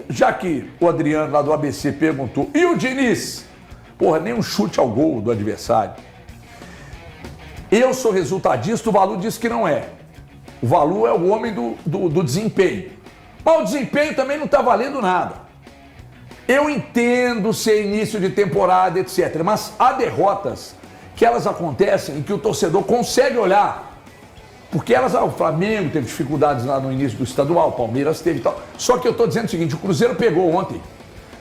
já que o Adriano lá do ABC perguntou, e o Diniz? Porra, nem um chute ao gol do adversário. Eu sou resultadista, o Valu disse que não é. O Valu é o homem do desempenho. Mas o desempenho também não está valendo nada. Eu entendo ser início de temporada, etc. Mas há derrotas que elas acontecem e que o torcedor consegue olhar. Porque o Flamengo teve dificuldades lá no início do estadual, o Palmeiras teve e tal. Só que eu estou dizendo o seguinte, o Cruzeiro pegou ontem.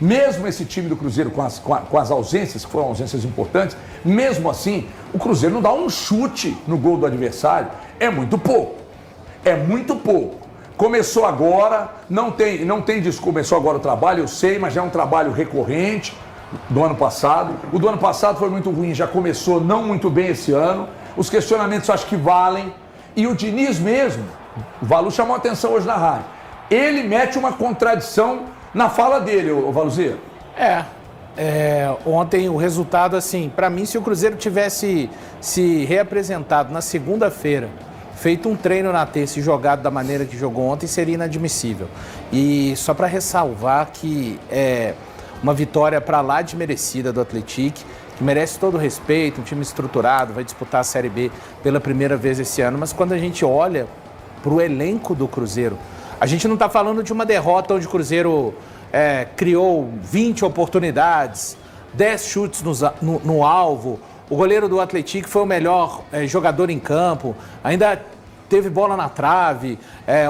Mesmo esse time do Cruzeiro com as ausências, que foram ausências importantes, mesmo assim, o Cruzeiro não dá um chute no gol do adversário. É muito pouco. É muito pouco. Começou agora, não tem desculpa, começou agora o trabalho, eu sei, mas já é um trabalho recorrente do ano passado. O do ano passado foi muito ruim, já começou não muito bem esse ano. Os questionamentos acho que valem. E o Diniz mesmo, o Valu chamou a atenção hoje na rádio, ele mete uma contradição na fala dele, o Valuzeiro. Ontem o resultado, assim, para mim, se o Cruzeiro tivesse se reapresentado na segunda-feira, feito um treino na terça e jogado da maneira que jogou ontem, seria inadmissível. E só para ressalvar que é uma vitória para lá de merecida do Atlético, que merece todo o respeito, um time estruturado, vai disputar a Série B pela primeira vez esse ano, mas quando a gente olha para o elenco do Cruzeiro, a gente não está falando de uma derrota onde o Cruzeiro criou 20 oportunidades, 10 chutes no alvo, o goleiro do Atlético foi o melhor jogador em campo, ainda teve bola na trave,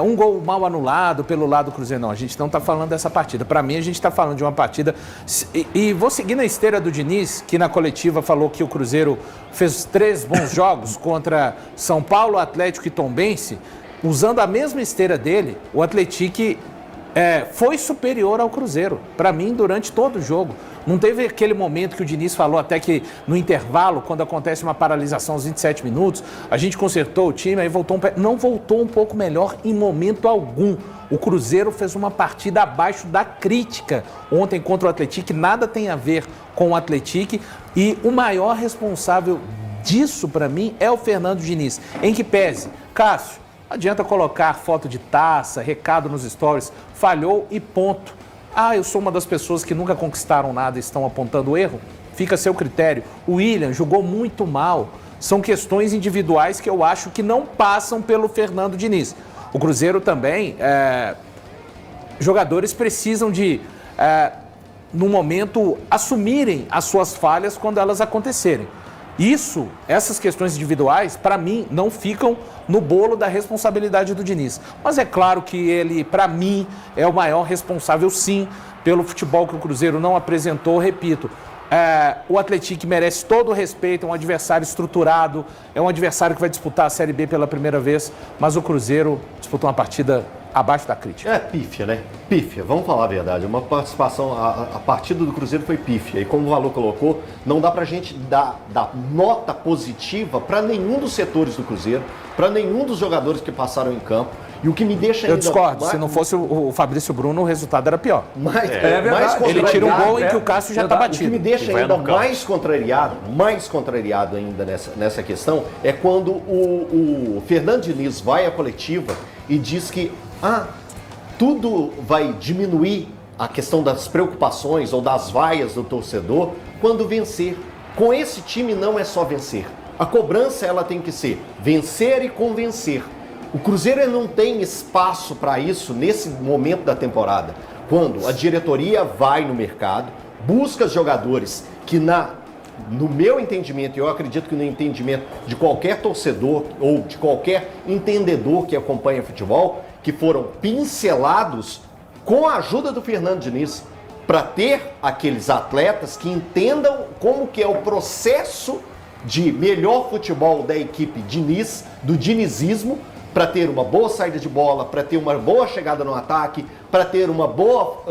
um gol mal anulado pelo lado do Cruzeiro. Não, a gente não está falando dessa partida. Para mim, a gente está falando de uma partida... E vou seguir na esteira do Diniz, que na coletiva falou que o Cruzeiro fez 3 bons jogos contra São Paulo, Atlético e Tombense. Usando a mesma esteira dele, o Atlético foi superior ao Cruzeiro. Para mim, durante todo o jogo. Não teve aquele momento que o Diniz falou até que no intervalo, quando acontece uma paralisação aos 27 minutos, a gente consertou o time, aí não voltou um pouco melhor em momento algum. O Cruzeiro fez uma partida abaixo da crítica ontem contra o Atlético, nada tem a ver com o Atlético, e o maior responsável disso para mim é o Fernando Diniz, em que pese, Cássio, não adianta colocar foto de taça, recado nos stories, falhou e ponto. Eu sou uma das pessoas que nunca conquistaram nada e estão apontando erro. Fica a seu critério. O William jogou muito mal. São questões individuais que eu acho que não passam pelo Fernando Diniz. O Cruzeiro também, jogadores precisam de, no momento, assumirem as suas falhas quando elas acontecerem. Essas questões individuais, para mim, não ficam no bolo da responsabilidade do Diniz. Mas é claro que ele, para mim, é o maior responsável, sim, pelo futebol que o Cruzeiro não apresentou. Repito, o Atlético merece todo o respeito, é um adversário estruturado, é um adversário que vai disputar a Série B pela primeira vez, mas o Cruzeiro disputou uma partida abaixo da crítica. Pífia, né? Pífia, vamos falar a verdade. Uma participação, a partida do Cruzeiro foi pífia. E como o Valu colocou, não dá pra gente dar nota positiva para nenhum dos setores do Cruzeiro, para nenhum dos jogadores que passaram em campo. E o que me deixa ainda... Eu discordo, se não fosse o Fabrício Bruno, o resultado era pior. Mais ele tira um gol em que o Cássio já está batido. O que me deixa ainda mais contrariado ainda nessa questão, é quando o Fernando Diniz vai à coletiva e diz que tudo vai diminuir a questão das preocupações ou das vaias do torcedor quando vencer. Com esse time não é só vencer. A cobrança ela tem que ser vencer e convencer. O Cruzeiro não tem espaço para isso nesse momento da temporada. Quando a diretoria vai no mercado, busca jogadores que no meu entendimento, e eu acredito que no entendimento de qualquer torcedor ou de qualquer entendedor que acompanha futebol, que foram pincelados com a ajuda do Fernando Diniz para ter aqueles atletas que entendam como que é o processo de melhor futebol da equipe Diniz, do dinizismo, para ter uma boa saída de bola, para ter uma boa chegada no ataque, para ter uma boa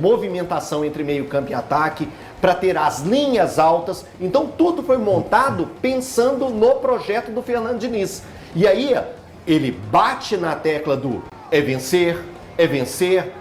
movimentação entre meio campo e ataque, para ter as linhas altas. Então tudo foi montado pensando no projeto do Fernando Diniz. E aí ele bate na tecla do vencer,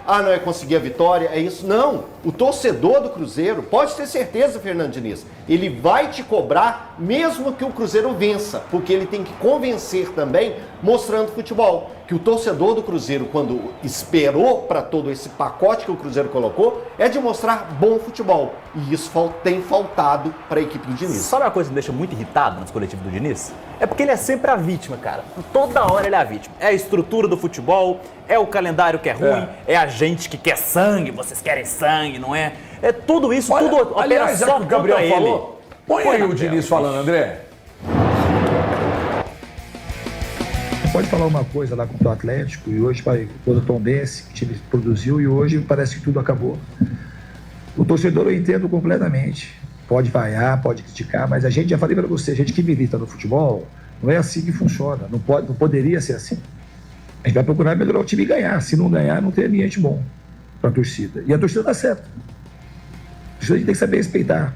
não é conseguir a vitória, é isso. Não, o torcedor do Cruzeiro, pode ter certeza, Fernando Diniz, ele vai te cobrar mesmo que o Cruzeiro vença, porque ele tem que convencer também mostrando futebol. Que o torcedor do Cruzeiro, quando esperou para todo esse pacote que o Cruzeiro colocou, é de mostrar bom futebol. E isso tem faltado para a equipe do Diniz. Sabe uma coisa que me deixa muito irritado nos coletivos do Diniz? É porque ele é sempre a vítima, cara. Toda hora ele é a vítima. É a estrutura do futebol, é o calendário que é ruim, é a gente que quer sangue, vocês querem sangue, não é? É tudo isso, Olha, tudo opera aliás, já só que o Gabriel contra falou, põe aí o Diniz falando, André. Pode falar uma coisa lá contra o Atlético e hoje vai contra o Tombense, que o time produziu e hoje parece que tudo acabou. O torcedor eu entendo completamente. Pode vaiar, pode criticar, mas a gente, já falei para você, a gente que milita no futebol, não é assim que funciona, não poderia ser assim. A gente vai procurar melhorar o time e ganhar. Se não ganhar, não tem ambiente bom para a torcida. E a torcida dá certo. A torcida a gente tem que saber respeitar.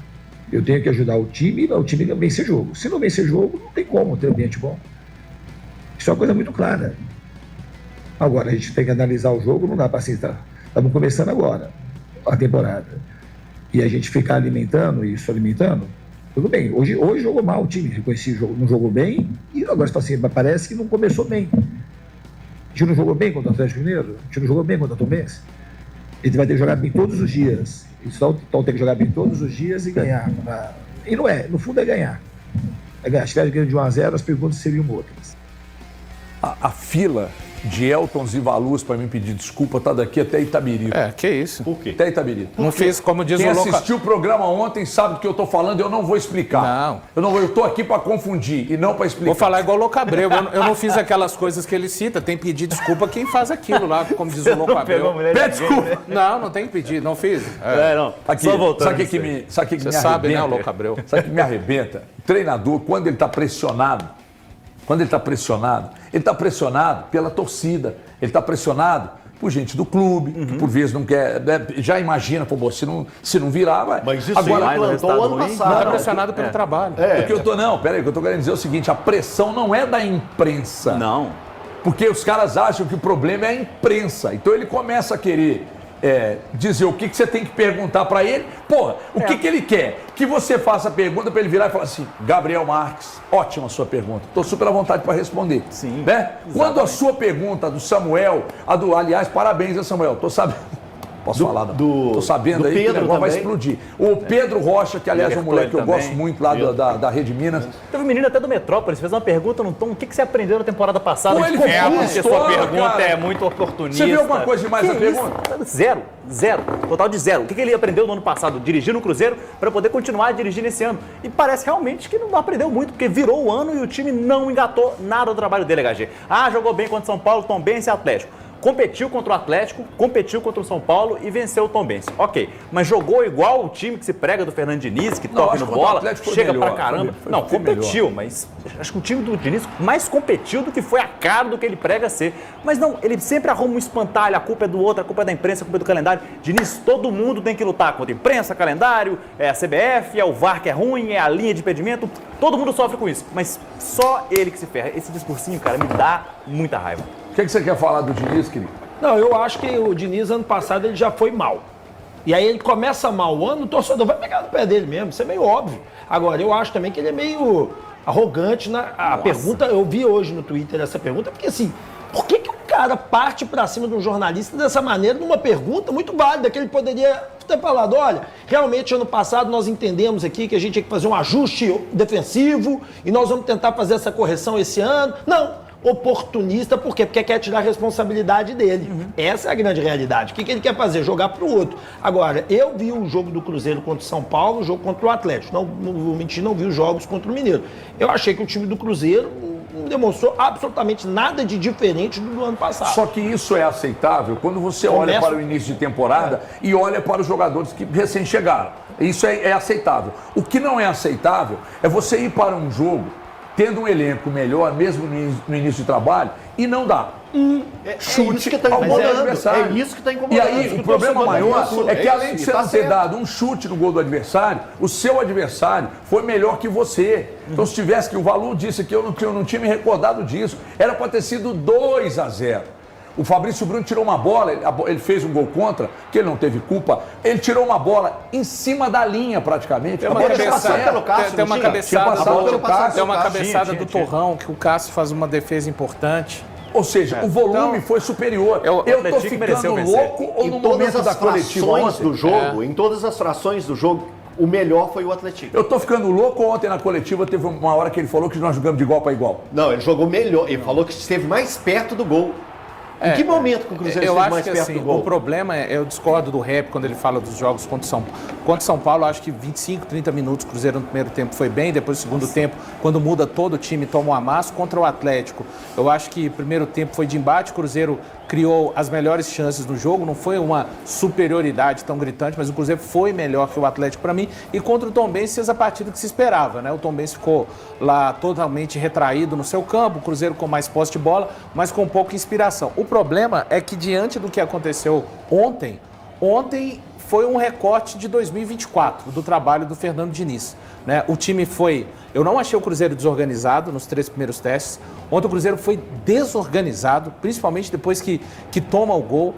Eu tenho que ajudar o time a vencer jogo. Se não vencer jogo, não tem como ter ambiente bom. Isso é uma coisa muito clara. Agora, a gente tem que analisar o jogo, não dá para assim, estamos começando agora a temporada. E a gente ficar alimentando, tudo bem. Hoje jogou mal o time, reconheci o jogo, não jogou bem, e agora assim, parece que não começou bem. A gente não jogou bem contra o Atlético Mineiro, a gente não jogou bem contra o Tombense. A gente vai ter que jogar bem todos os dias. Então tem que jogar bem todos os dias e ganhar. E não é, no fundo é ganhar. É ganhar. Se tivesse ganho de 1-0, as perguntas seriam outras. A fila de Eltons e Valus para me pedir desculpa tá daqui até Itabiri. Que isso. Por quê? Até Itabiri. Não fiz, como diz Quem o Louca... assistiu o programa ontem sabe do que eu tô falando, eu não vou explicar. Não. Eu tô aqui para confundir e não para explicar. Vou falar igual o Louco Abreu. Eu não fiz aquelas coisas que ele cita. Tem que pedir desculpa quem faz aquilo lá, como diz o Louco Abreu. Pede desculpa. Não tem que pedir. Não fiz. Não. Aqui, Só voltando. sabe o que me Você sabe, né, o Louco Abreu? Sabe o que me arrebenta? O treinador, quando ele está pressionado, ele está pressionado pela torcida, ele está pressionado por gente do clube, que por vezes não quer, né, já imagina, pô, se não virar, vai. Mas isso agora aí plantou ano passado. Está pressionado pelo trabalho. O que eu tô querendo dizer é o seguinte, a pressão não é da imprensa. Não. Porque os caras acham que o problema é a imprensa. Então ele começa a querer dizer o que você tem que perguntar para ele. Porra, o que ele quer? Que você faça a pergunta para ele virar e falar assim, Gabriel Marques, ótima sua pergunta. Estou super à vontade para responder. Sim. Né? Quando a sua pergunta do Samuel, aliás, parabéns, Samuel, tô sabendo. Posso falar? Tô sabendo aí que o negócio vai explodir. O Pedro Rocha, que aliás é um moleque que eu gosto muito lá da Rede Minas. Teve um menino até do Metrópolis, fez uma pergunta no tom, o que você aprendeu na temporada passada? Pô, ele porque contou sua a história, pergunta cara. é muito oportunista. Você viu alguma coisa demais na pergunta? Zero. Total de zero. O que ele aprendeu no ano passado? Dirigir no Cruzeiro para poder continuar a dirigir nesse ano. E parece realmente que não aprendeu muito, porque virou o ano e o time não engatou nada do trabalho dele, HG. Jogou bem contra São Paulo, Tombense e Atlético. Competiu contra o Atlético, competiu contra o São Paulo e venceu o Tombense. Ok, mas jogou igual o time que se prega do Fernando Diniz, que toca no bola, chega pra caramba. Não, competiu, mas acho que o time do Diniz mais competiu do que foi a cara do que ele prega ser. Mas não, ele sempre arruma um espantalho, a culpa é do outro, a culpa é da imprensa, a culpa é do calendário. Diniz, todo mundo tem que lutar contra a imprensa, calendário, é a CBF, é o VAR que é ruim, é a linha de impedimento, todo mundo sofre com isso, mas só ele que se ferra. Esse discursinho, cara, me dá muita raiva. O que você quer falar do Diniz, querido? Não, eu acho que o Diniz, ano passado, ele já foi mal. E aí ele começa mal o ano, o torcedor vai pegar no pé dele mesmo, isso é meio óbvio. Agora, eu acho também que ele é meio arrogante a pergunta. Eu vi hoje no Twitter essa pergunta, porque assim, por que o cara parte pra cima de um jornalista dessa maneira, numa pergunta muito válida, que ele poderia ter falado, olha, realmente ano passado nós entendemos aqui que a gente tinha que fazer um ajuste defensivo e nós vamos tentar fazer essa correção esse ano. Não. Oportunista, por quê? Porque quer tirar a responsabilidade dele. Essa é a grande realidade. O que ele quer fazer? Jogar para o outro. Agora, eu vi o jogo do Cruzeiro contra o São Paulo, o jogo contra o Atlético. Não vou mentir, não vi os jogos contra o Mineiro. Eu achei que o time do Cruzeiro não demonstrou absolutamente nada de diferente do ano passado. Só que isso é aceitável quando você olha para o início de temporada e olha para os jogadores que recém chegaram. Isso é aceitável. O que não é aceitável é você ir para um jogo tendo um elenco melhor, mesmo no início de trabalho, e não dá. Chute que está incomodando. É isso que está incomodando. E aí, o problema maior é que além de você não ter dado um chute no gol do adversário, o seu adversário foi melhor que você. Então, se tivesse, que o Valu disse que eu não tinha me recordado disso, era para ter sido 2-0. O Fabrício Bruno tirou uma bola, ele fez um gol contra, que ele não teve culpa. Ele tirou uma bola em cima da linha, praticamente. Tem uma A bola cabeçada, passou pelo Cássio, tem uma não tinha? cabeçada, Tinha passado pelo Cássio. tem uma cabeçada Tinha. do Torrão, que o Cássio faz uma defesa importante. Ou seja, o volume foi superior. Eu tô Atlético mereceu ficando vencer. louco ou Em no todas momento as da coletiva frações ontem? do jogo, em todas as frações do jogo, o melhor foi o Atlético. Eu tô ficando louco. Ontem na coletiva teve uma hora que ele falou que nós jogamos de igual para igual. Não, ele jogou melhor. Ele falou que esteve mais perto do gol. Em que momento que o Cruzeiro Eu esteve acho mais que perto assim, do gol? o problema é, eu discordo do Rap quando ele fala dos jogos contra o São Paulo. Contra o São Paulo, eu acho que 25, 30 minutos o Cruzeiro no primeiro tempo foi bem, depois no segundo tempo, quando muda todo o time, toma um amasso. Contra o Atlético, eu acho que o primeiro tempo foi de embate, o Cruzeiro criou as melhores chances no jogo, não foi uma superioridade tão gritante, mas o Cruzeiro foi melhor que o Atlético para mim. E contra o Tombense fez a partida que se esperava, né? O Tombense ficou lá totalmente retraído no seu campo, o Cruzeiro com mais posse de bola, mas com pouca inspiração. O problema é que diante do que aconteceu ontem foi um recorte de 2024 do trabalho do Fernando Diniz, né? O time foi... Eu não achei o Cruzeiro desorganizado nos 3 primeiros testes. Ontem o Cruzeiro foi desorganizado, principalmente depois que toma o gol.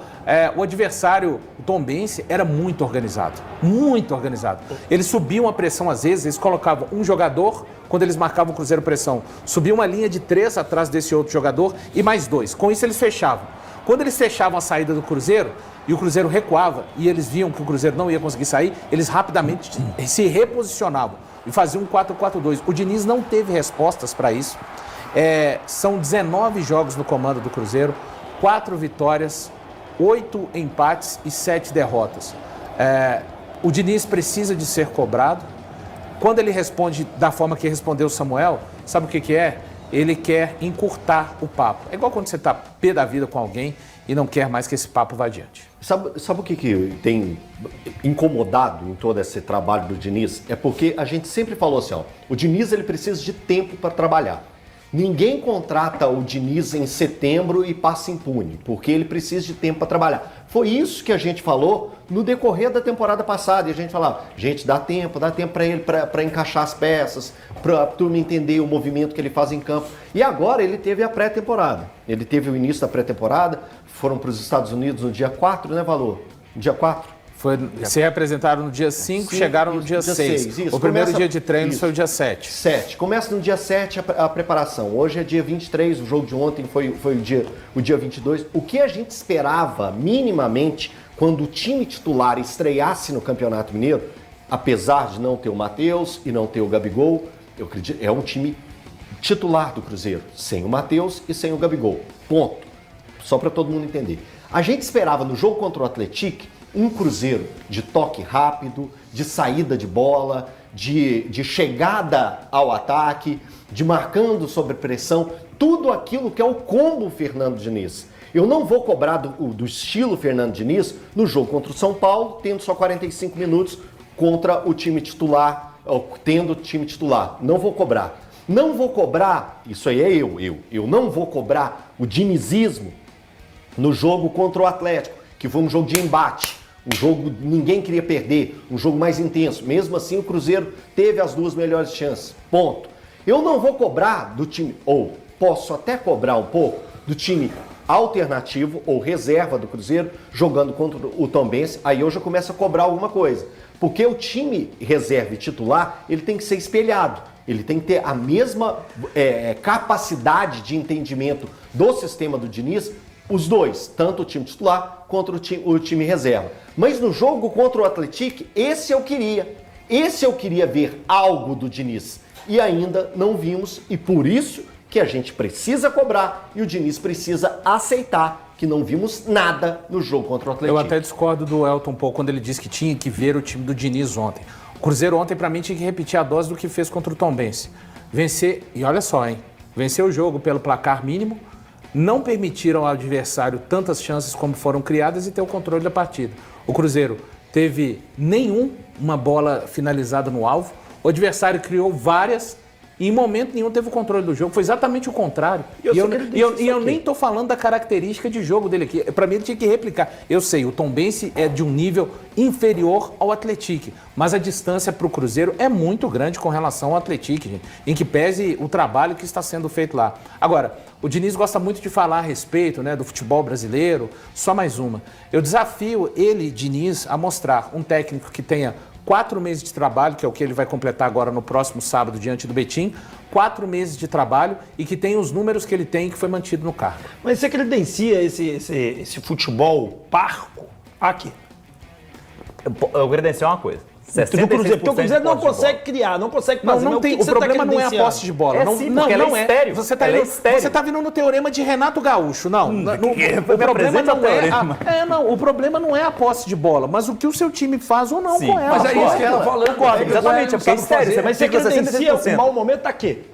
O adversário, o Tombense, era muito organizado. Muito organizado. Eles subiam a pressão às vezes, eles colocavam um jogador, quando eles marcavam o Cruzeiro pressão, subiam uma linha de 3 atrás desse outro jogador e mais 2. Com isso eles fechavam. Quando eles fechavam a saída do Cruzeiro, e o Cruzeiro recuava, e eles viam que o Cruzeiro não ia conseguir sair, eles rapidamente se reposicionavam e faziam um 4-4-2. O Diniz não teve respostas para isso. São 19 jogos no comando do Cruzeiro, 4 vitórias, 8 empates e 7 derrotas. O Diniz precisa de ser cobrado. Quando ele responde da forma que respondeu o Samuel, sabe o que é? Ele quer encurtar o papo. É igual quando você está pé da vida com alguém e não quer mais que esse papo vá adiante. Sabe o que tem incomodado em todo esse trabalho do Diniz? É porque a gente sempre falou assim, ó, o Diniz ele precisa de tempo para trabalhar. Ninguém contrata o Diniz em setembro e passa impune, porque ele precisa de tempo para trabalhar. Foi isso que a gente falou no decorrer da temporada passada. E a gente falava, gente, dá tempo para ele para encaixar as peças, para a turma entender o movimento que ele faz em campo. E agora ele teve a pré-temporada. Ele teve o início da pré-temporada, foram para os Estados Unidos no dia 4, né, Valor? No dia 4? Se representaram no dia 5, chegaram no dia 6. O primeiro dia de treino foi o dia 7. 7. Começa no dia 7 a preparação. Hoje é dia 23, o jogo de ontem foi o dia 22. O que a gente esperava minimamente quando o time titular estreasse no Campeonato Mineiro, apesar de não ter o Matheus e não ter o Gabigol, eu acredito, é um time titular do Cruzeiro, sem o Matheus e sem o Gabigol. Ponto. Só para todo mundo entender. A gente esperava no jogo contra o Atlético um Cruzeiro de toque rápido, de saída de bola, de chegada ao ataque, de marcando sob pressão, tudo aquilo que é o combo Fernando Diniz. Eu não vou cobrar do estilo Fernando Diniz no jogo contra o São Paulo, tendo só 45 minutos contra o time titular, tendo o time titular. Não vou cobrar. Não vou cobrar, isso aí é eu não vou cobrar o dinizismo no jogo contra o Atlético, que foi um jogo de embate. Um jogo ninguém queria perder, um jogo mais intenso. Mesmo assim, o Cruzeiro teve as 2 melhores chances. Ponto. Eu não vou cobrar do time, ou posso até cobrar um pouco, do time alternativo ou reserva do Cruzeiro jogando contra o Tombense. Aí eu já começo a cobrar alguma coisa. Porque o time reserva e titular, ele tem que ser espelhado. Ele tem que ter a mesma capacidade de entendimento do sistema do Diniz, os dois, tanto o time titular quanto o time reserva. Mas no jogo contra o Atlético, esse eu queria ver algo do Diniz. E ainda não vimos, e por isso que a gente precisa cobrar e o Diniz precisa aceitar que não vimos nada no jogo contra o Atlético. Eu até discordo do Elton um pouco quando ele disse que tinha que ver o time do Diniz ontem. O Cruzeiro ontem, para mim, tinha que repetir a dose do que fez contra o Tombense. Vencer, e olha só, hein? Vencer o jogo pelo placar mínimo, não permitiram ao adversário tantas chances como foram criadas e ter o controle da partida. O Cruzeiro teve uma bola finalizada no alvo, o adversário criou várias E em momento nenhum teve o controle do jogo. Foi exatamente o contrário. E eu E só queria dizer isso eu aqui. nem tô falando da característica de jogo dele aqui. Para mim, ele tinha que replicar. Eu sei, o Tombense é de um nível inferior ao Atlético, mas a distância para o Cruzeiro é muito grande com relação ao Atlético, gente, em que pese o trabalho que está sendo feito lá. Agora, o Diniz gosta muito de falar a respeito, né, do futebol brasileiro. Só mais uma. Eu desafio ele, Diniz, a mostrar um técnico que tenha 4 meses de trabalho, que é o que ele vai completar agora no próximo sábado diante do Betim, 4 meses de trabalho e que tem os números que ele tem que foi mantido no cargo. Mas você credencia esse futebol parco aqui? Eu credenciar uma coisa. Do Cruzeiro, porque o Cruzeiro não de posse de consegue criar, não consegue fazer. Não mas tem, que o você problema tá não é a credenciando? posse de bola. É não, sim, não, porque ela não é é. estéril. Você tá, Ela é indo, estéril. você tá vindo no teorema de Renato Gaúcho. Não, o problema apresenta não é teorema. o problema não é a posse de bola, mas o que o seu time faz ou não Sim, com ela. Mas é isso que ela tá falando. Concordo, né? exatamente, é porque é estéreo. Mas você credencia o mau momento tá aqui.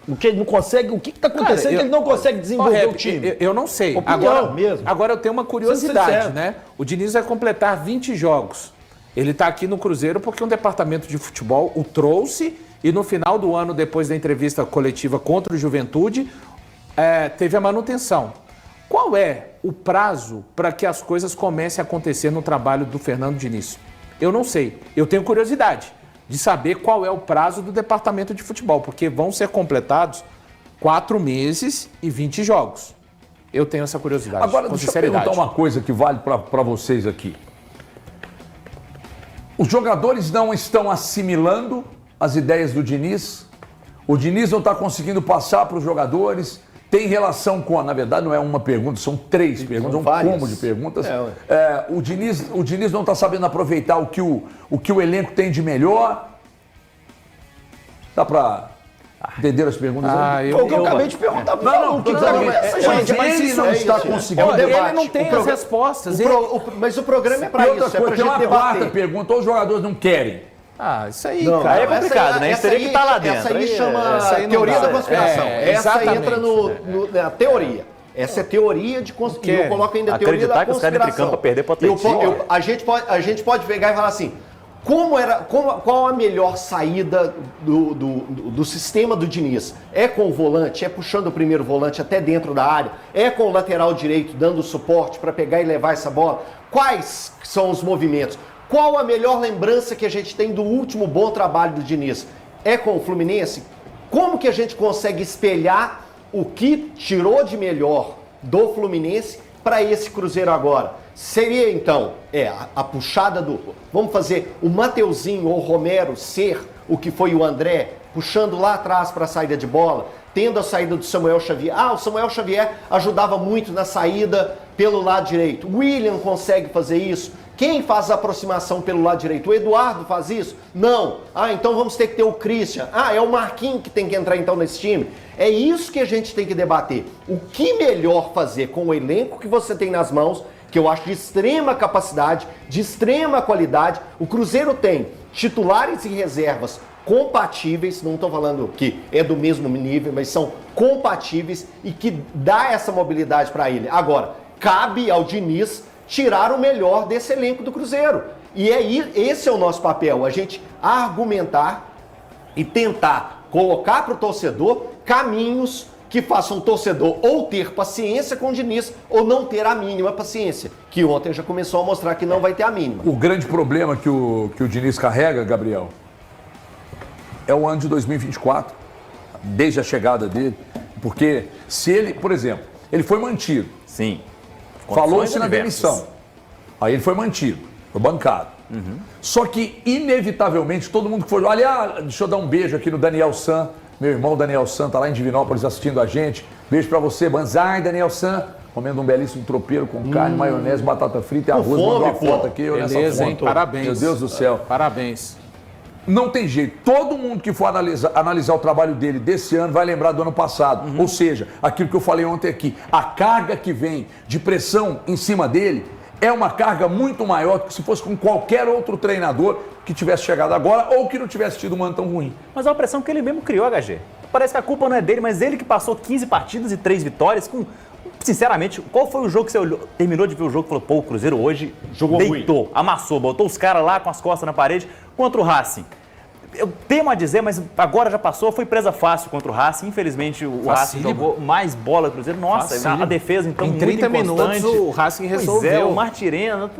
O que ele não consegue, o que está acontecendo que ele não consegue desenvolver o time? Eu não sei. Opinião mesmo. Agora eu tenho uma Sendo curiosidade, sincero. né? O Diniz vai completar 20 jogos. Ele está aqui no Cruzeiro porque um departamento de futebol o trouxe e no final do ano, depois da entrevista coletiva contra o Juventude, teve a manutenção. Qual é o prazo para que as coisas comecem a acontecer no trabalho do Fernando Diniz? Eu não sei. Eu tenho curiosidade de saber qual é o prazo do departamento de futebol, porque vão ser completados 4 meses e 20 jogos. Eu tenho essa curiosidade, Agora, com deixa eu sinceridade. perguntar uma coisa que vale para vocês aqui. Os jogadores não estão assimilando as ideias do Diniz? O Diniz não está conseguindo passar para os jogadores? Tem relação com... Na verdade, não é uma pergunta, são 3 perguntas, São um várias. combo de perguntas. É, O Diniz não está sabendo aproveitar o que o elenco tem de melhor? Dá para entender as perguntas? aí? Foi o que eu acabei de perguntar pro Paulo. O que não, essa mas gente? ele Mas não isso está é isso. conseguindo. É um debate. Ele não tem O as programa- respostas. Mas o programa é para E outra isso, é para coisa, tem gente uma quarta debater. pergunta, ou os jogadores não querem? Isso aí, Não, cara. Aí é complicado, né? A gente teria que estar lá dentro. Essa aí Aí, chama essa aí não teoria dá. da conspiração. É, Essa aí exatamente. entra na teoria. Essa é teoria de conspiração. Eu coloco ainda a teoria da Acreditar que os caras conspiração. entram em campo pra perder pro Atlético. A gente pode pegar e falar assim, qual a melhor saída do sistema do Diniz? É com o volante? É puxando o primeiro volante até dentro da área? É com o lateral direito dando suporte para pegar e levar essa bola? Quais são os movimentos? Qual a melhor lembrança que a gente tem do último bom trabalho do Diniz? É com o Fluminense? Como que a gente consegue espelhar o que tirou de melhor do Fluminense para esse Cruzeiro agora? Seria então a puxada do... Vamos fazer o Mateuzinho ou o Romero ser o que foi o André, puxando lá atrás para a saída de bola, tendo a saída do Samuel Xavier. O Samuel Xavier ajudava muito na saída pelo lado direito. O William consegue fazer isso. Quem faz a aproximação pelo lado direito? O Eduardo faz isso? Não. Então vamos ter que ter o Christian. É o Marquinhos que tem que entrar então nesse time. É isso que a gente tem que debater. O que melhor fazer com o elenco que você tem nas mãos, que eu acho de extrema capacidade, de extrema qualidade. O Cruzeiro tem titulares e reservas compatíveis, não estou falando que é do mesmo nível, mas são compatíveis e que dá essa mobilidade para ele. Agora, cabe ao Diniz tirar o melhor desse elenco do Cruzeiro. E esse é o nosso papel, a gente argumentar e tentar colocar para o torcedor caminhos que façam o torcedor ou ter paciência com o Diniz ou não ter a mínima paciência, que ontem já começou a mostrar que não vai ter a mínima. O grande problema que o Diniz carrega, Gabriel, é o ano de 2024, desde a chegada dele. Porque se ele, por exemplo, ele foi mantido, Sim. falou-se na adversas. demissão, aí ele foi mantido, foi bancado. Só que, inevitavelmente, todo mundo que foi... Olha, deixa eu dar um beijo aqui no Daniel San, meu irmão Daniel San, tá lá em Divinópolis assistindo a gente. Beijo pra você, Banzai, Daniel San, comendo um belíssimo tropeiro com carne, maionese, batata frita e arroz. fome, Mandou uma pô. foto aqui, olha essa Beleza, foto. hein? Parabéns. Meu Deus do céu. Parabéns. Não tem jeito. Todo mundo que for analisar o trabalho dele desse ano vai lembrar do ano passado. Ou seja, aquilo que eu falei ontem aqui, a carga que vem de pressão em cima dele é uma carga muito maior do que se fosse com qualquer outro treinador que tivesse chegado agora ou que não tivesse tido um ano tão ruim. Mas é uma pressão que ele mesmo criou, HG. Parece que a culpa não é dele, mas ele que passou 15 partidas e 3 vitórias com... Sinceramente, qual foi o jogo que você olhou, terminou de ver o jogo e falou, pô, o Cruzeiro hoje Jogou deitou, amassou, botou os caras lá com as costas na parede contra o Racing? Eu temo a dizer, mas agora já passou, foi presa fácil contra o Racing. Infelizmente, o Racing jogou mais bola do Cruzeiro. Nossa, a defesa, então, em muito 30 minutos, o Racing resolveu. O Martirena,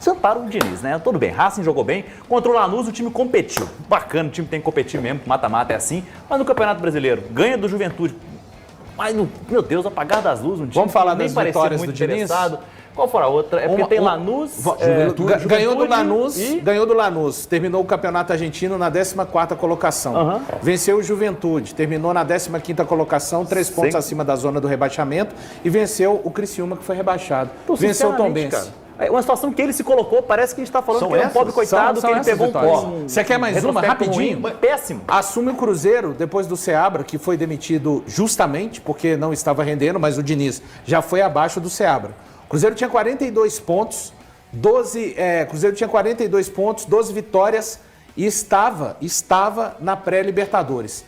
jantaram o Diniz, né? Tudo bem, Racing jogou bem. Contra o Lanús, o time competiu. Bacana, o time tem que competir mesmo, mata-mata é assim. Mas no Campeonato Brasileiro, ganha do Juventude. Mas, meu Deus, apagar das luzes, um time Vamos falar que nem das parecia vitórias muito do Diniz? interessado. Qual foi a outra? É porque tem Lanús, Juventude, ganhou do Lanús, e... ganhou do Lanús, terminou o Campeonato Argentino na 14ª colocação. Venceu o Juventude, terminou na 15ª colocação, 3 pontos acima da zona do rebaixamento, e venceu o Criciúma, que foi rebaixado. Venceu o Tombense. É uma situação que ele se colocou, parece que a gente está falando que é um pobre coitado, que ele pegou um pó. Você quer mais uma, rapidinho? Péssimo. Assume o Cruzeiro depois do Seabra, que foi demitido justamente porque não estava rendendo, mas o Diniz já foi abaixo do Seabra. O Cruzeiro tinha 42 pontos, 12 vitórias e estava na pré-Libertadores.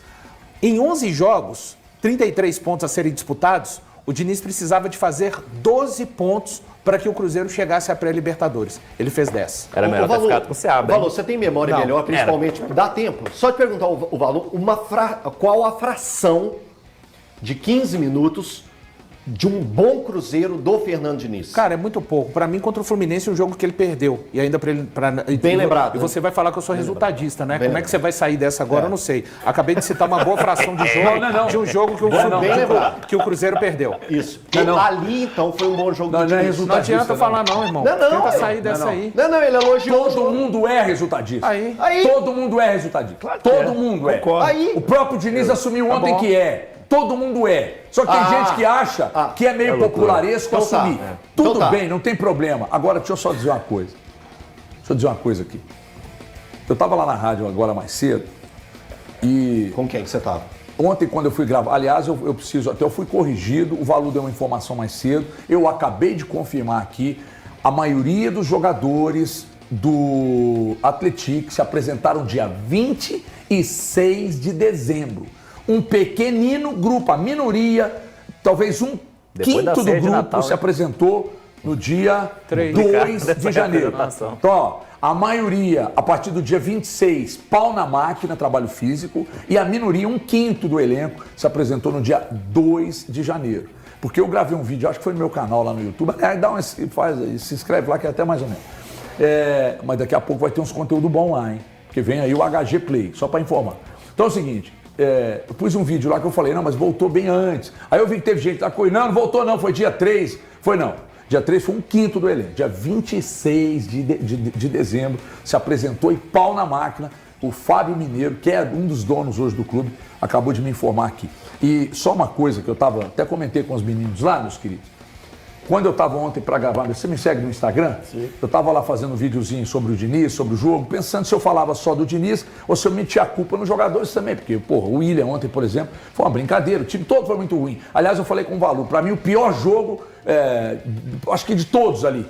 Em 11 jogos, 33 pontos a serem disputados, o Diniz precisava de fazer 12 pontos para que o Cruzeiro chegasse à pré-Libertadores. Ele fez 10. Era melhor ter ficado com o Seabra. Valor, você tem memória melhor, principalmente. Dá tempo? Só te perguntar o Valor, qual a fração de 15 minutos de um bom Cruzeiro do Fernando Diniz? Cara, é muito pouco. Para mim, contra o Fluminense, um jogo que ele perdeu. E ainda para ele... Bem lembrado. E você vai falar que eu sou resultadista, né? Como é que você vai sair dessa agora? Eu não sei. Acabei de citar uma boa fração de jogo, de um jogo que o Cruzeiro perdeu. Isso. Ali, então, foi um bom jogo do Diniz. Não adianta falar não, irmão. Tenta sair dessa aí. Não, ele elogiou. Todo mundo é resultadista. Aí. Todo mundo é resultadista. Claro Todo mundo é. Aí. O próprio Diniz assumiu ontem que é. Todo mundo é. Só que tem gente que acha que é meio popularesco assumir. Tudo bem, não tem problema. Agora, deixa eu só dizer uma coisa. Deixa eu dizer uma coisa aqui. Eu estava lá na rádio agora mais cedo e... Com quem que você estava? Ontem, quando eu fui gravar, aliás, eu fui corrigido, o Valu deu uma informação mais cedo, eu acabei de confirmar aqui, a maioria dos jogadores do Atlético se apresentaram dia 26 de dezembro. Um pequenino grupo, a minoria, talvez um quinto do grupo Natal, se apresentou no dia 2 de janeiro. Então, ó, a maioria, a partir do dia 26, pau na máquina, trabalho físico, e a minoria, um quinto do elenco, se apresentou no dia 2 de janeiro. Porque eu gravei um vídeo, acho que foi no meu canal lá no YouTube, se inscreve lá que é até mais ou menos. Mas daqui a pouco vai ter uns conteúdo bom lá, hein? Porque vem aí o HG Play, só para informar. Então é o seguinte... eu pus um vídeo lá que eu falei, não, mas voltou bem antes. Aí eu vi que teve gente que tá coisa, não voltou não, foi dia 3. Foi não, dia 3 foi um quinto do elenco. Dia 26 de dezembro se apresentou e pau na máquina. O Fábio Mineiro, que é um dos donos hoje do clube, acabou de me informar aqui. E só uma coisa que eu até comentei com os meninos lá, meus queridos. Quando eu estava ontem para gravar, você me segue no Instagram? Sim. Eu estava lá fazendo um videozinho sobre o Diniz, sobre o jogo, pensando se eu falava só do Diniz ou se eu metia a culpa nos jogadores também. Porque, porra, o William ontem, por exemplo, foi uma brincadeira. O time todo foi muito ruim. Aliás, eu falei com o Valu, para mim o pior jogo, acho que de todos ali,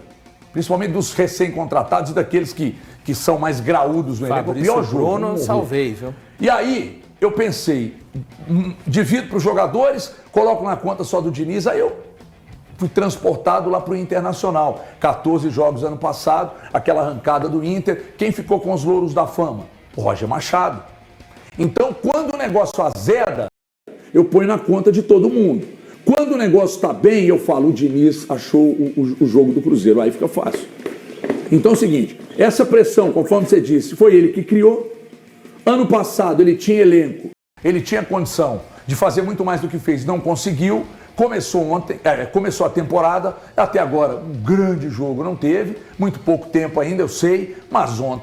principalmente dos recém-contratados e daqueles que são mais graúdos no elenco. O pior jogo. Bruno, salvei, viu? E aí, eu pensei, divido para os jogadores, coloco na conta só do Diniz, aí eu fui transportado lá para o Internacional. 14 jogos ano passado, aquela arrancada do Inter. Quem ficou com os louros da fama? O Roger Machado. Então, quando o negócio azeda, eu ponho na conta de todo mundo. Quando o negócio está bem, eu falo, o Diniz achou o jogo do Cruzeiro. Aí fica fácil. Então é o seguinte, essa pressão, conforme você disse, foi ele que criou. Ano passado ele tinha elenco, ele tinha condição de fazer muito mais do que fez, não conseguiu. Começou a temporada, até agora um grande jogo não teve, muito pouco tempo ainda, eu sei, mas ontem